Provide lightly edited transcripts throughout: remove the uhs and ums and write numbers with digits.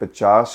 50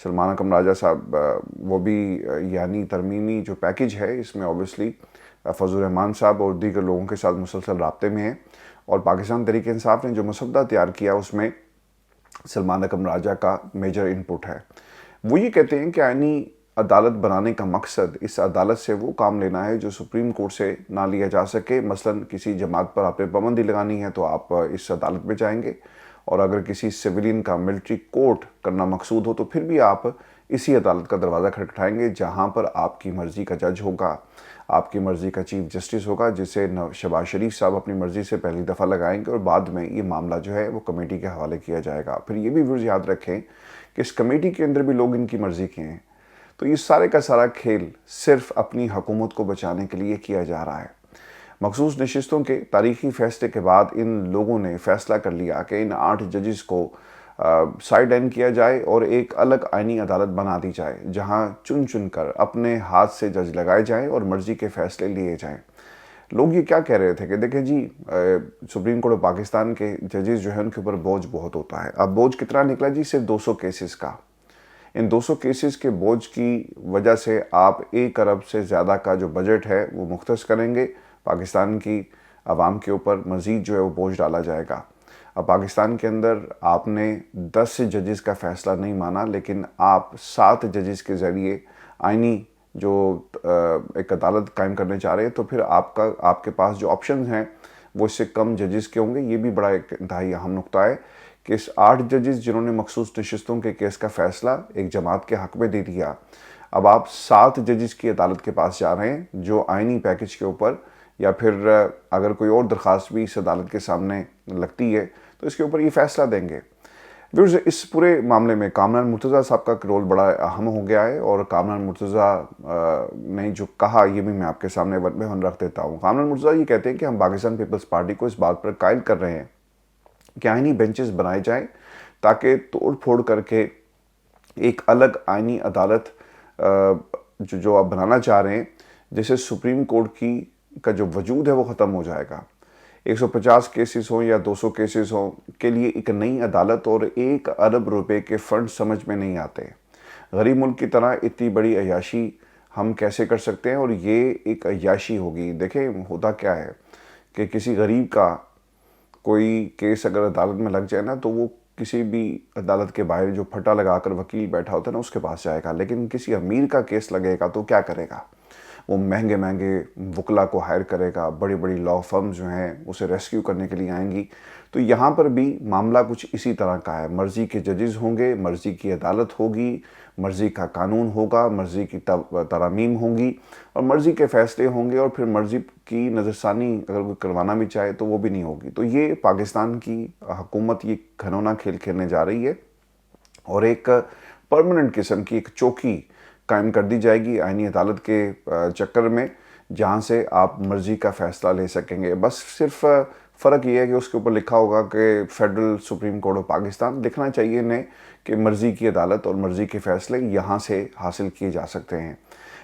سلمان اکرم راجہ صاحب وہ بھی یعنی ترمیمی جو پیکج ہے اس میں اوبیسلی فضل الرحمان صاحب اور دیگر لوگوں کے ساتھ مسلسل رابطے میں ہیں، اور پاکستان تحریک انصاف نے جو مسودہ تیار کیا اس میں سلمان اکرم راجہ کا میجر انپٹ ہے۔ وہ یہ کہتے ہیں کہ آئینی عدالت بنانے کا مقصد اس عدالت سے وہ کام لینا ہے جو سپریم کورٹ سے نہ لیا جا سکے۔ مثلا کسی جماعت پر آپ نے پابندی لگانی ہے تو آپ اس عدالت میں جائیں گے، اور اگر کسی سویلین کا ملٹری کورٹ کرنا مقصود ہو تو پھر بھی آپ اسی عدالت کا دروازہ کھٹکھٹائیں گے جہاں پر آپ کی مرضی کا جج ہوگا، آپ کی مرضی کا چیف جسٹس ہوگا، جسے شہباز شریف صاحب اپنی مرضی سے پہلی دفعہ لگائیں گے، اور بعد میں یہ معاملہ جو ہے وہ کمیٹی کے حوالے کیا جائے گا۔ پھر یہ بھی ویورز یاد رکھیں کہ اس کمیٹی کے اندر بھی لوگ ان کی مرضی کے ہیں، تو یہ سارے کا سارا کھیل صرف اپنی حکومت کو بچانے کے لیے کیا جا رہا ہے۔ مخصوص نشستوں کے تاریخی فیصلے کے بعد ان لوگوں نے فیصلہ کر لیا کہ ان 8 ججز کو سائیڈ لائن کیا جائے اور ایک الگ آئینی عدالت بنا دی جائے جہاں چن چن کر اپنے ہاتھ سے جج لگائے جائیں اور مرضی کے فیصلے لیے جائیں۔ لوگ یہ کیا کہہ رہے تھے کہ دیکھیں جی سپریم کورٹ آف پاکستان کے ججز جو ہیں ان کے اوپر بوجھ بہت ہوتا ہے۔ اب بوجھ کتنا نکلا جی؟ صرف 200 کیسز کا۔ ان 200 کیسز کے بوجھ کی وجہ سے آپ 1 ارب سے زیادہ کا جو بجٹ ہے وہ مختص کریں گے، پاکستان کی عوام کے اوپر مزید جو ہے وہ بوجھ ڈالا جائے گا۔ اب پاکستان کے اندر آپ نے 10 ججز کا فیصلہ نہیں مانا، لیکن آپ 7 ججز کے ذریعے آئینی جو ایک عدالت قائم کرنے چاہ رہے ہیں، تو پھر آپ کے پاس جو آپشنز ہیں وہ اس سے کم ججز کے ہوں گے۔ یہ بھی بڑا ایک انتہائی اہم نقطہ ہے کہ اس 8 ججز جنہوں نے مخصوص نشستوں کے کیس کا فیصلہ ایک جماعت کے حق میں دے دیا، اب آپ 7 ججز کی عدالت کے پاس جا رہے ہیں جو آئینی پیکج کے اوپر، یا پھر اگر کوئی اور درخواست بھی اس عدالت کے سامنے لگتی ہے تو اس کے اوپر یہ فیصلہ دیں گے۔ اس پورے معاملے میں کامران مرتضیٰ صاحب کا رول بڑا اہم ہو گیا ہے، اور کامران مرتضیٰ نے جو کہا یہ بھی میں آپ کے سامنے ون بے ون رکھ دیتا ہوں۔ کامران مرتضیٰ یہ کہتے ہیں کہ ہم پاکستان پیپلز پارٹی کو اس بات پر قائل کر رہے ہیں کہ آئینی بینچز بنائے جائیں تاکہ توڑ پھوڑ کر کے ایک الگ آئینی عدالت جو آپ بنانا چاہ رہے ہیں، جیسے سپریم کورٹ کا جو وجود ہے وہ ختم ہو جائے گا۔ 150 کیسز ہوں یا 200 کیسز ہوں کے لیے ایک نئی عدالت اور 1 ارب روپے کے فنڈ سمجھ میں نہیں آتے۔ غریب ملک کی طرح اتنی بڑی عیاشی ہم کیسے کر سکتے ہیں، اور یہ ایک عیاشی ہوگی۔ دیکھیں ہوتا کیا ہے کہ کسی غریب کا کوئی کیس اگر عدالت میں لگ جائے نا تو وہ کسی بھی عدالت کے باہر جو پھٹا لگا کر وکیل بیٹھا ہوتا ہے نا اس کے پاس جائے گا، لیکن کسی امیر کا کیس لگے گا تو کیا کرے گا؟ وہ مہنگے مہنگے وکلا کو ہائر کرے گا، بڑی بڑی لا فرمز جو ہیں اسے ریسکیو کرنے کے لیے آئیں گی۔ تو یہاں پر بھی معاملہ کچھ اسی طرح کا ہے، مرضی کے ججز ہوں گے، مرضی کی عدالت ہوگی، مرضی کا قانون ہوگا، مرضی کی ترامیم ہوں گی اور مرضی کے فیصلے ہوں گے، اور پھر مرضی کی نظر ثانی اگر کوئی کروانا بھی چاہے تو وہ بھی نہیں ہوگی۔ تو یہ پاکستان کی حکومت یہ گھنونا کھیل کھیلنے جا رہی ہے، اور ایک پرماننٹ قسم کی ایک چوکی قائم کر دی جائے گی آئینی عدالت کے چکر میں، جہاں سے آپ مرضی کا فیصلہ لے سکیں گے۔ بس صرف فرق یہ ہے کہ اس کے اوپر لکھا ہوگا کہ federal supreme court of Pakistan, لکھنا چاہیے انہیں کہ مرضی کی عدالت اور مرضی کے فیصلے یہاں سے حاصل کیے جا سکتے ہیں۔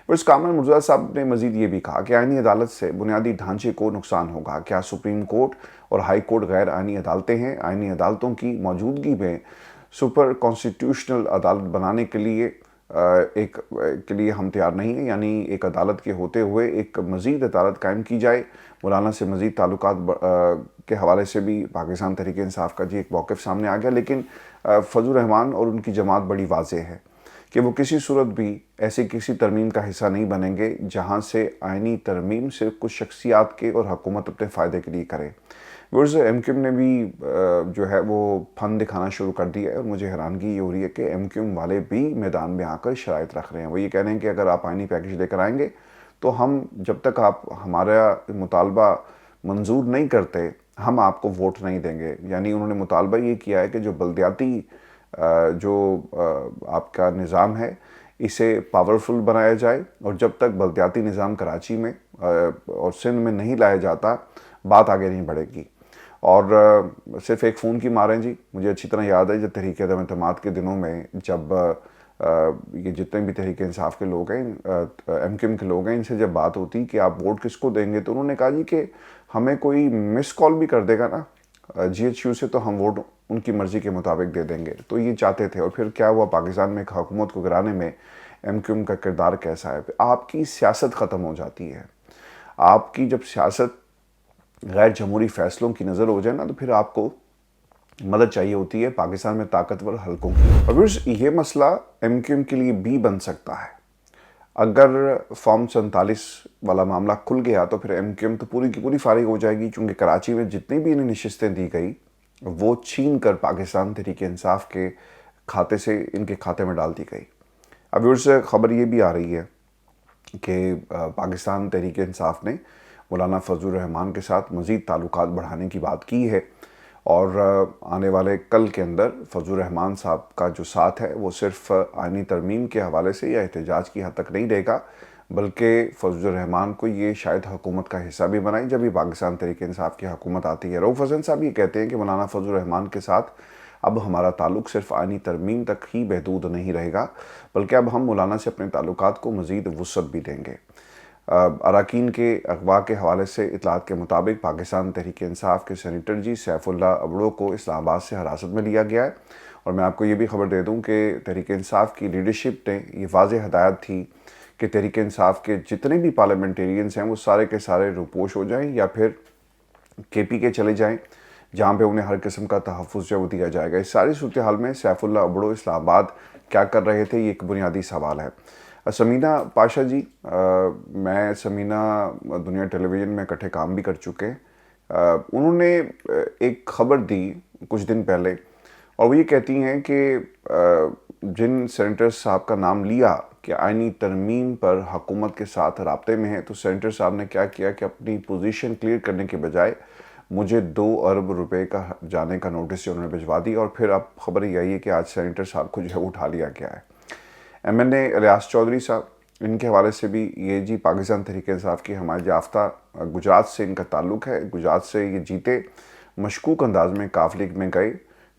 پھر کامران مرتضیٰ صاحب نے مزید یہ بھی کہا کہ آئینی عدالت سے بنیادی ڈھانچے کو نقصان ہوگا۔ کیا سپریم کورٹ اور ہائی کورٹ غیر آئینی عدالتیں ہیں؟ آئینی عدالتوں کی موجودگی میں سپر کانسٹیٹیوشنل عدالت بنانے کے لیے ہم تیار نہیں ہیں، یعنی ایک عدالت کے ہوتے ہوئے ایک مزید عدالت قائم کی جائے۔ مولانا سے مزید تعلقات کے حوالے سے بھی پاکستان تحریک انصاف کا ایک موقف سامنے آ گیا، لیکن فضل الرحمان اور ان کی جماعت بڑی واضح ہے کہ وہ کسی صورت بھی ایسی کسی ترمیم کا حصہ نہیں بنیں گے جہاں سے آئینی ترمیم صرف کچھ شخصیات کے اور حکومت اپنے فائدے کے لیے کرے۔ ایم کیو ایم نے بھی جو ہے وہ پھن دکھانا شروع کر دیا ہے، اور مجھے حیرانگی یہ ہو رہی ہے کہ ایم کیو ایم والے بھی میدان میں آ کر شرائط رکھ رہے ہیں۔ وہ یہ کہہ رہے ہیں کہ اگر آپ آئینی پیکج لے کر آئیں گے تو ہم جب تک آپ ہمارا مطالبہ منظور نہیں کرتے ہم آپ کو ووٹ نہیں دیں گے۔ یعنی انہوں نے مطالبہ یہ کیا ہے کہ جو بلدیاتی جو آپ کا نظام ہے اسے پاورفل بنایا جائے، اور جب تک بلدیاتی نظام کراچی میں اور سندھ میں نہیں لایا جاتا بات آگے نہیں بڑھے گی۔ اور صرف ایک فون کی ماریں جی، مجھے اچھی طرح یاد ہے جب تحریک عدم اعتماد کے دنوں میں جب یہ جتنے بھی تحریک انصاف کے لوگ ہیں، ایم کیو ایم کے لوگ ہیں، ان سے جب بات ہوتی کہ آپ ووٹ کس کو دیں گے تو انہوں نے کہا جی کہ ہمیں کوئی مس کال بھی کر دے گا نا جی ایچ یو سے تو ہم ووٹ ان کی مرضی کے مطابق دے دیں گے. تو یہ چاہتے تھے. اور پھر کیا ہوا, پاکستان میں ایک حکومت کو گرانے میں ایم کیو ایم کا کردار کیسا ہے. آپ کی سیاست ختم ہو جاتی ہے. آپ کی جب سیاست غیر جمہوری فیصلوں کی نظر ہو جائے نا, تو پھر آپ کو مدد چاہیے ہوتی ہے پاکستان میں طاقتور حلقوں کی. اور یہ مسئلہ ایم کیو ایم کے لیے بھی بن سکتا ہے. اگر فارم 47 والا معاملہ کھل گیا تو پھر ایم کیو ایم تو پوری کی پوری فارغ ہو جائے گی, چونکہ کراچی میں جتنی بھی انہیں نشستیں دی گئی وہ چھین کر پاکستان تحریک انصاف کے کھاتے سے ان کے کھاتے میں ڈال دی گئی. اب سے خبر یہ بھی آ رہی ہے کہ پاکستان تحریک انصاف نے مولانا فضل الرحمان کے ساتھ مزید تعلقات بڑھانے کی بات کی ہے, اور آنے والے کل کے اندر فضل الرحمان صاحب کا جو ساتھ ہے وہ صرف آئینی ترمیم کے حوالے سے یا احتجاج کی حد تک نہیں رہے گا, بلکہ فضل الرحمان کو یہ شاید حکومت کا حصہ بھی بنائیں جب بھی پاکستان تحریک انصاف کی حکومت آتی ہے. رؤف حسن صاحب یہ کہتے ہیں کہ مولانا فضل الرحمان کے ساتھ اب ہمارا تعلق صرف آئینی ترمیم تک ہی محدود نہیں رہے گا, بلکہ اب ہم مولانا سے اپنے تعلقات کو مزید وسعت بھی دیں گے. اراکین کے اغوا کے حوالے سے اطلاعات کے مطابق پاکستان تحریک انصاف کے سینیٹر جی سیف اللہ ابڑو کو اسلام آباد سے حراست میں لیا گیا ہے. اور میں آپ کو یہ بھی خبر دے دوں کہ تحریک انصاف کی لیڈرشپ نے یہ واضح ہدایت تھی کہ تحریک انصاف کے جتنے بھی پارلیمنٹیرینز ہیں وہ سارے کے سارے روپوش ہو جائیں یا پھر کے پی کے چلے جائیں, جہاں پہ انہیں ہر قسم کا تحفظ جو دیا جائے گا. اس ساری صورتحال میں سیف اللہ ابڑو اسلام آباد کیا کر رہے تھے, یہ ایک بنیادی سوال ہے. سمینہ پاشا جی, میں سمینہ دنیا ٹیلی ویژن میں اکٹھے کام بھی کر چکے. انہوں نے ایک خبر دی کچھ دن پہلے, اور وہ یہ کہتی ہیں کہ جن سینیٹر صاحب کا نام لیا کہ آئینی ترمیم پر حکومت کے ساتھ رابطے میں ہیں, تو سینیٹر صاحب نے کیا کیا کہ اپنی پوزیشن کلیئر کرنے کے بجائے مجھے 2 ارب روپے کا جانے کا نوٹس انہوں نے بھجوا دی. اور پھر اب خبر یہ آئی ہے کہ آج سینیٹر صاحب کو جو ہے اٹھا لیا گیا ہے. ایم این اے الیاس چودھری صاحب, ان کے حوالے سے بھی یہ جی پاکستان تحریک انصاف کی حمایت یافتہ, گجرات سے ان کا تعلق ہے, گجرات سے یہ جیتے, مشکوک انداز میں کاف لیگ میں گئے.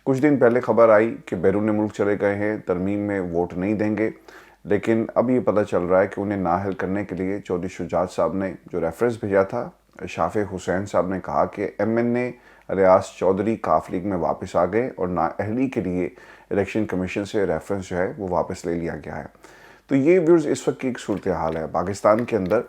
کچھ دن پہلے خبر آئی کہ بیرون ملک چلے گئے ہیں, ترمیم میں ووٹ نہیں دیں گے, لیکن اب یہ پتہ چل رہا ہے کہ انہیں نااہل کرنے کے لیے چودھری شجاعت صاحب نے جو ریفرنس بھیجا تھا, شافع حسین صاحب نے کہا کہ ایم این اے الیاس چودھری کاف لیگ میں واپس آ گئے اور نااہلی کے لیے الیکشن کمیشن سے ریفرنس جو ہے وہ واپس لے لیا گیا ہے. تو یہ ویورز اس وقت کی ایک صورتحال ہے. پاکستان کے اندر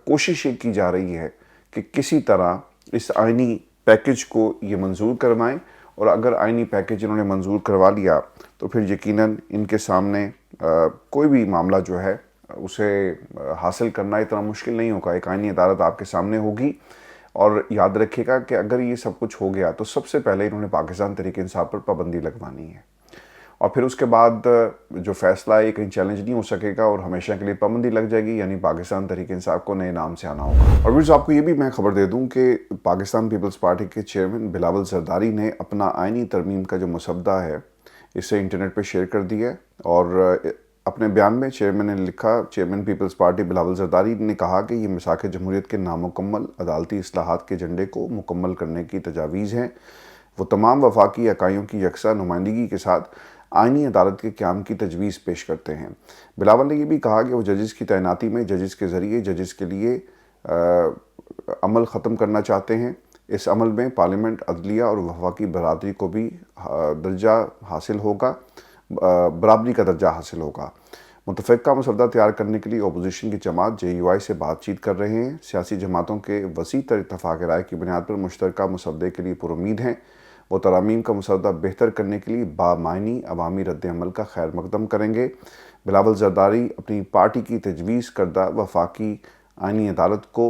کوشش یہ کی جا رہی ہے کہ کسی طرح اس آئینی پیکج کو یہ منظور کروائیں, اور اگر آئینی پیکج انہوں نے منظور کروا لیا تو پھر یقیناً ان کے سامنے کوئی بھی معاملہ جو ہے اسے حاصل کرنا اتنا مشکل نہیں ہوگا. ایک آئینی عدالت آپ کے سامنے ہوگی, اور یاد رکھے گا کہ اگر یہ سب کچھ ہو گیا تو سب سے پہلے انہوں نے پاکستان تحریک انصاف پر پابندی لگوانی ہے, اور پھر اس کے بعد جو فیصلہ ہے کہیں چیلنج نہیں ہو سکے گا اور ہمیشہ کے لیے پابندی لگ جائے گی, یعنی پاکستان تحریک انصاف کو نئے نام سے آنا ہوگا. اور ویورز آپ کو یہ بھی میں خبر دے دوں کہ پاکستان پیپلز پارٹی کے چیئرمین بلاول زرداری نے اپنا آئینی ترمیم کا جو مسودہ ہے اسے انٹرنیٹ پہ شیئر کر دیا ہے. اور اپنے بیان میں چیئرمین نے لکھا, چیئرمین پیپلز پارٹی بلاول زرداری نے کہا کہ یہ مساق جمہوریت کے نامکمل عدالتی اصلاحات کے ایجنڈے کو مکمل کرنے کی تجاویز ہیں. وہ تمام وفاقی اکائیوں کی یکساں نمائندگی کے ساتھ آئینی عدالت کے قیام کی تجویز پیش کرتے ہیں. بلاول نے یہ بھی کہا کہ وہ ججز کی تعیناتی میں ججز کے ذریعے ججز کے لیے عمل ختم کرنا چاہتے ہیں. اس عمل میں پارلیمنٹ, عدلیہ اور وفاقی برادری کو بھی درجہ حاصل ہوگا, برابری کا درجہ حاصل ہوگا. متفقہ مسودہ تیار کرنے کے لیے اپوزیشن کی جماعت جے یو آئی سے بات چیت کر رہے ہیں. سیاسی جماعتوں کے وسیع تر اتفاق رائے کی بنیاد پر مشترکہ مسودے کے لیے پرامید ہیں. وہ ترامیم کا مسودہ بہتر کرنے کے لیے بامعنی عوامی رد عمل کا خیر مقدم کریں گے. بلاول زرداری اپنی پارٹی کی تجویز کردہ وفاقی آئینی عدالت کو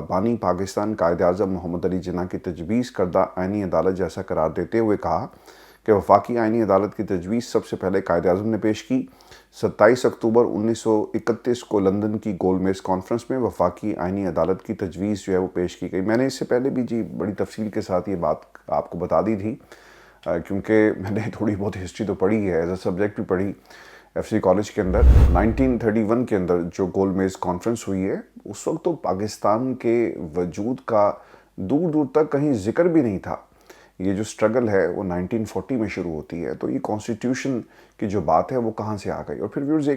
بانی پاکستان قائد اعظم محمد علی جناح کی تجویز کردہ آئینی عدالت جیسا قرار دیتے ہوئے کہا کہ وفاقی آئینی عدالت کی تجویز سب سے پہلے قائد اعظم نے پیش کی. 27 اکتوبر 1931 کو لندن کی گول میز کانفرنس میں وفاقی آئینی عدالت کی تجویز جو ہے وہ پیش کی گئی. میں نے اس سے پہلے بھی جی بڑی تفصیل کے ساتھ یہ بات آپ کو بتا دی تھی, کیونکہ میں نے تھوڑی بہت ہسٹری تو پڑھی ہے, ایز اے سبجیکٹ بھی پڑھی ایف سی کالج کے اندر. 1931 کے اندر جو گول میز کانفرنس ہوئی ہے اس وقت تو پاکستان کے وجود کا دور دور تک کہیں ذکر بھی نہیں تھا. یہ جو سٹرگل ہے وہ 1940 میں شروع ہوتی ہے, تو یہ کانسٹیٹیوشن کی جو بات ہے وہ کہاں سے آ گئی. اور پھر ویورز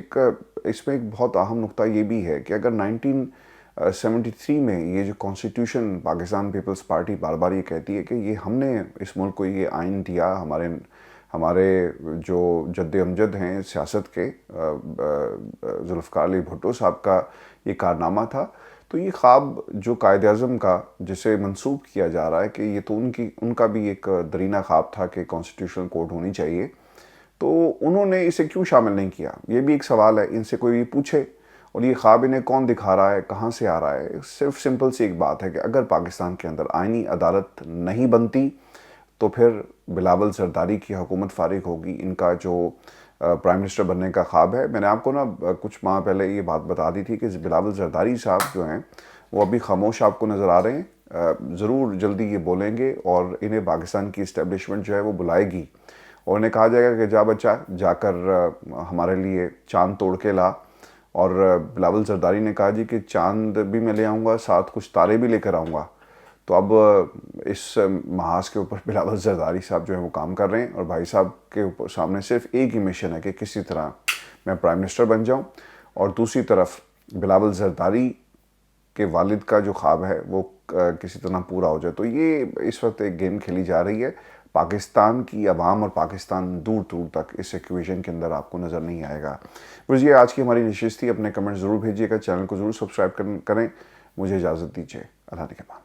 اس میں ایک بہت اہم نقطہ یہ بھی ہے کہ اگر 73 میں یہ جو کانسٹیٹیوشن پاکستان پیپلز پارٹی بار بار یہ کہتی ہے کہ یہ ہم نے اس ملک کو یہ آئین دیا، ہمارے جو جد امجد ہیں سیاست کے ذوالفقار علی بھٹو صاحب کا یہ کارنامہ تھا. تو یہ خواب جو قائد اعظم کا جسے منسوب کیا جا رہا ہے کہ یہ تو ان کا بھی ایک درینہ خواب تھا کہ کانسٹیٹیوشنل کورٹ ہونی چاہیے، تو انہوں نے اسے کیوں شامل نہیں کیا؟ یہ بھی ایک سوال ہے. ان سے کوئی بھی پوچھے اور یہ خواب انہیں کون دکھا رہا ہے، کہاں سے آ رہا ہے؟ صرف سمپل سی ایک بات ہے کہ اگر پاکستان کے اندر آئینی عدالت نہیں بنتی تو پھر بلاول زرداری کی حکومت فارغ ہوگی. ان کا جو پرائم منسٹر بننے کا خواب ہے، میں نے آپ کو کچھ ماہ پہلے یہ بات بتا دی تھی کہ بلاول زرداری صاحب جو ہیں وہ ابھی خاموش آپ کو نظر آ رہے ہیں. ضرور جلدی یہ بولیں گے اور انہیں پاکستان کی اسٹیبلشمنٹ جو ہے وہ بلائے گی اور انہیں کہا جائے گا کہ جا بچہ جا کر ہمارے لیے چاند توڑ کے لا. اور بلاول زرداری نے کہا جی کہ چاند بھی میں لے آؤں گا، ساتھ کچھ تارے بھی لے کر آؤں گا. تو اب اس محاذ کے اوپر بلاول زرداری صاحب جو ہیں وہ کام کر رہے ہیں اور بھائی صاحب کے سامنے صرف ایک ہی مشن ہے کہ کسی طرح میں پرائم منسٹر بن جاؤں اور دوسری طرف بلاول زرداری کے والد کا جو خواب ہے وہ کسی طرح پورا ہو جائے. تو یہ اس وقت ایک گیم کھیلی جا رہی ہے. پاکستان کی عوام اور پاکستان دور دور تک اس ایکویشن کے اندر آپ کو نظر نہیں آئے گا. بس یہ آج کی ہماری نشست تھی. اپنے کمنٹ ضرور بھیجیے گا، چینل کو ضرور سبسکرائب کریں. مجھے اجازت دیجیے. اللہ نگہبان.